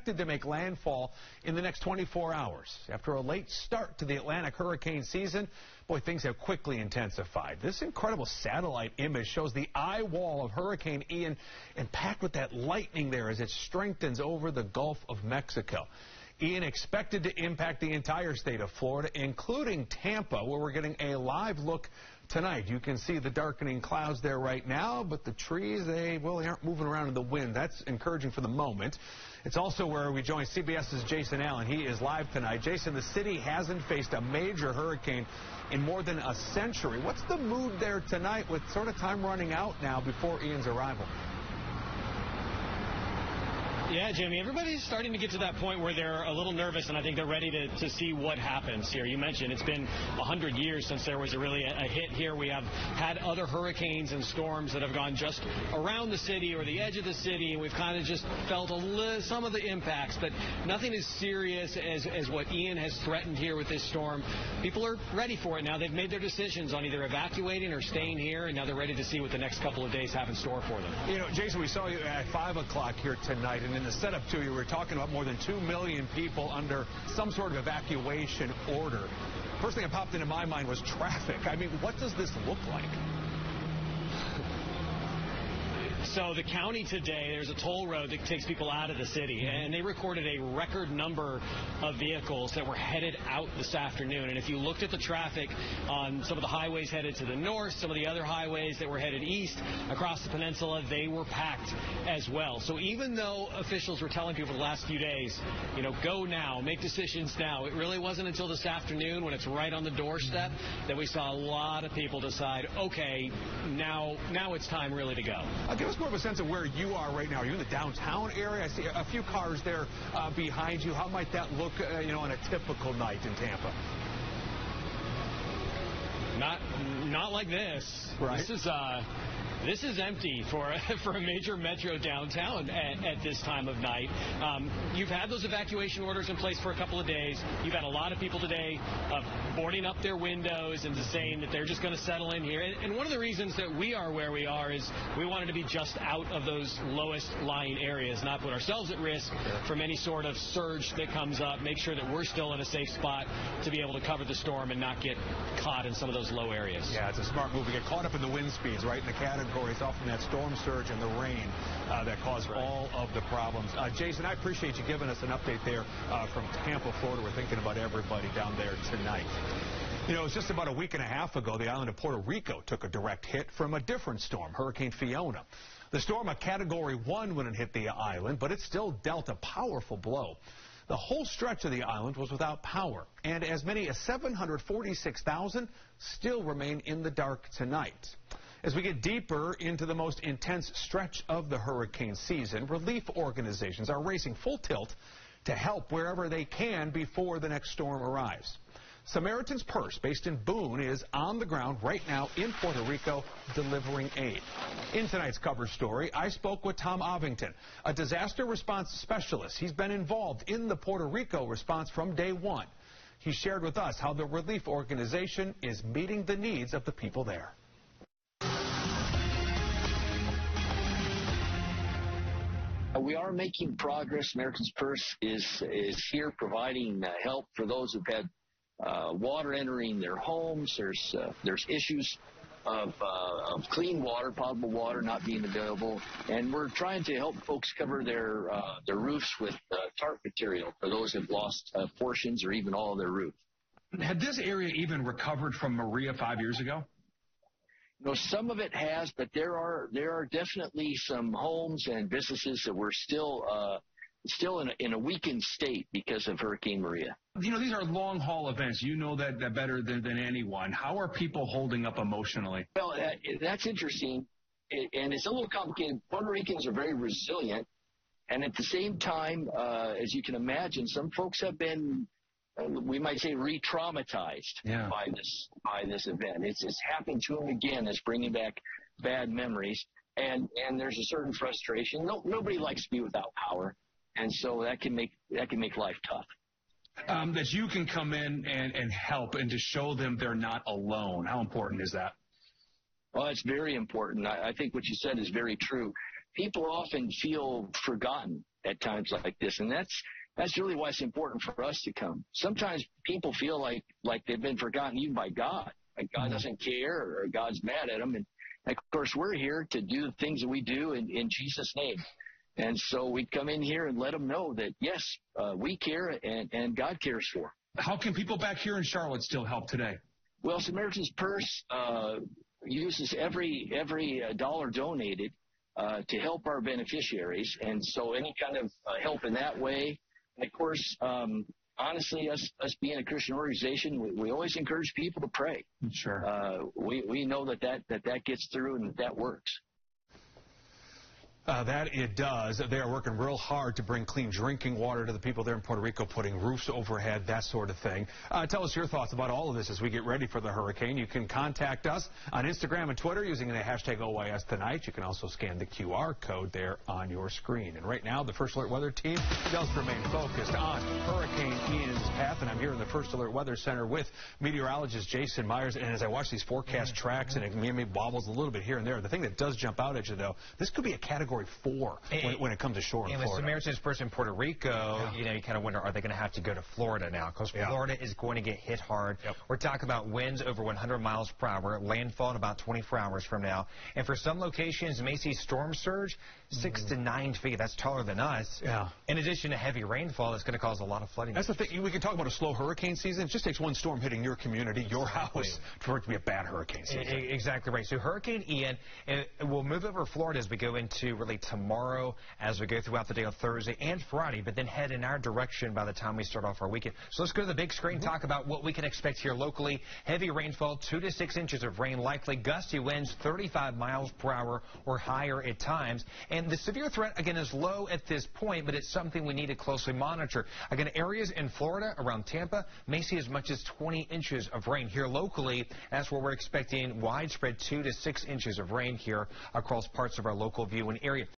expected to make landfall in the next 24 hours. After a late start to the Atlantic hurricane season, boy, things have quickly intensified. This incredible satellite image shows the eye wall of Hurricane Ian and packed with that lightning there as it strengthens over the Gulf of Mexico. Ian expected to impact the entire state of Florida, including Tampa, where we're getting a live look tonight. You can see the darkening clouds there right now, but the trees, they aren't moving around in the wind. That's encouraging for the moment. It's also where we join CBS's Jason Allen. He is live tonight. Jason, the city hasn't faced a major hurricane in more than a century. What's the mood there tonight with sort of time running out now before Ian's arrival? Yeah, Jimmy, everybody's starting to get to that point where they're a little nervous, and I think they're ready to see what happens here. You mentioned it's been 100 years since there was a hit here. We have had other hurricanes and storms that have gone just around the city or the edge of the city, and we've kind of just felt some of the impacts, but nothing as serious as what Ian has threatened here with this storm. People are ready for it now. They've made their decisions on either evacuating or staying here, and now they're ready to see what the next couple of days have in store for them. You know, Jason, we saw you at 5 o'clock here tonight, and in the setup, too, you were talking about more than 2 million people under some sort of evacuation order. First thing that popped into my mind was traffic. I mean, what does this look like? So the county today, there's a toll road that takes people out of the city, and they recorded a record number of vehicles that were headed out this afternoon. And if you looked at the traffic on some of the highways headed to the north, some of the other highways that were headed east across the peninsula, they were packed as well. So even though officials were telling people the last few days, you know, go now, make decisions now, it really wasn't until this afternoon when it's right on the doorstep that we saw a lot of people decide, okay, now it's time really to go. Give us more of a sense of where you are right now. Are you in the downtown area? I see a few cars there behind you. How might that look, on a typical night in Tampa? Not like this. Right. This is empty for a major metro downtown at this time of night. You've had those evacuation orders in place for a couple of days. You've had a lot of people today boarding up their windows and saying that they're just going to settle in here. And one of the reasons that we are where we are is we wanted to be just out of those lowest lying areas, not put ourselves at risk from any sort of surge that comes up, make sure that we're still in a safe spot to be able to cover the storm and not get caught in some of those low areas. Yeah, it's a smart move. We get caught up in the wind speeds, right, in the categories off from that storm surge and the rain that caused all of the problems. Jason, I appreciate you giving us an update there from Tampa, Florida. We're thinking about everybody down there tonight. You know, it was just about a week and a half ago, the island of Puerto Rico took a direct hit from a different storm, Hurricane Fiona. The storm, a Category 1 when it hit the island, but it still dealt a powerful blow. The whole stretch of the island was without power, and as many as 746,000 still remain in the dark tonight. As we get deeper into the most intense stretch of the hurricane season, relief organizations are racing full tilt to help wherever they can before the next storm arrives. Samaritan's Purse, based in Boone, is on the ground right now in Puerto Rico delivering aid. In tonight's cover story, I spoke with Tom Ovington, a disaster response specialist. He's been involved in the Puerto Rico response from day one. He shared with us how the relief organization is meeting the needs of the people there. We are making progress. American's Purse is here providing help for those who've had water entering their homes. There's issues of clean water, potable water not being available, and we're trying to help folks cover their roofs with tarp material for those who've lost portions or even all of their roof. Had this area even recovered from Maria 5 years ago? You know, some of it has, but there are definitely some homes and businesses that were still in a weakened state because of Hurricane Maria. You know, these are long-haul events. You know that better than anyone. How are people holding up emotionally? Well, that's interesting, and it's a little complicated. Puerto Ricans are very resilient, and at the same time, as you can imagine, some folks have been, we might say, re-traumatized by this event. It's happened to them again. It's bringing back bad memories, and there's a certain frustration. Nobody likes to be without power, and so that can make life tough. That you can come in and help and to show them they're not alone. How important is that? Well, it's very important. I think what you said is very true. people often feel forgotten at times like this, and that's really why it's important for us to come. Sometimes people feel like they've been forgotten even by God, like God doesn't care or God's mad at them. And of course, we're here to do the things that we do in Jesus' name. And so we come in here and let them know that, yes, we care and God cares for them. How can people back here in Charlotte still help today? Well, Samaritan's Purse uses every dollar donated to help our beneficiaries. And so any kind of help in that way. And, of course, honestly, us being a Christian organization, we always encourage people to pray. Sure. We know that gets through and that works. That it does. They are working real hard to bring clean drinking water to the people there in Puerto Rico, putting roofs overhead, that sort of thing. Tell us your thoughts about all of this as we get ready for the hurricane. You can contact us on Instagram and Twitter using the hashtag OYS Tonight. You can also scan the QR code there on your screen. And right now, the First Alert Weather Team does remain focused on Hurricane Ian's path. And I'm here in the First Alert Weather Center with meteorologist Jason Myers. And as I watch these forecast tracks, and it maybe wobbles a little bit here and there, the thing that does jump out at you, though, this could be a Category 4 when it comes to shore in Florida. And with Samaritan's Purse in Puerto Rico, you kind of wonder, are they going to have to go to Florida now? Because Florida is going to get hit hard. We're talking about winds over 100 miles per hour, landfall in about 24 hours from now. And for some locations, you may see storm surge 6 to 9 feet. That's taller than us. In addition to heavy rainfall, that's going to cause a lot of flooding. That's the thing. We can talk about a slow hurricane season. It just takes one storm hitting your community, your house, for it to be a bad hurricane season. Exactly right. So Hurricane Ian will move over Florida as we go into really tomorrow, as we go throughout the day on Thursday and Friday, but then head in our direction by the time we start off our weekend. So let's go to the big screen, talk about what we can expect here locally. Heavy rainfall, 2 to 6 inches of rain likely. Gusty winds, 35 miles per hour or higher at times. And the severe threat, again, is low at this point, but it's something we need to closely monitor. Again, areas in Florida around Tampa may see as much as 20 inches of rain here locally. That's where we're expecting widespread 2 to 6 inches of rain here across parts of our local view. In areas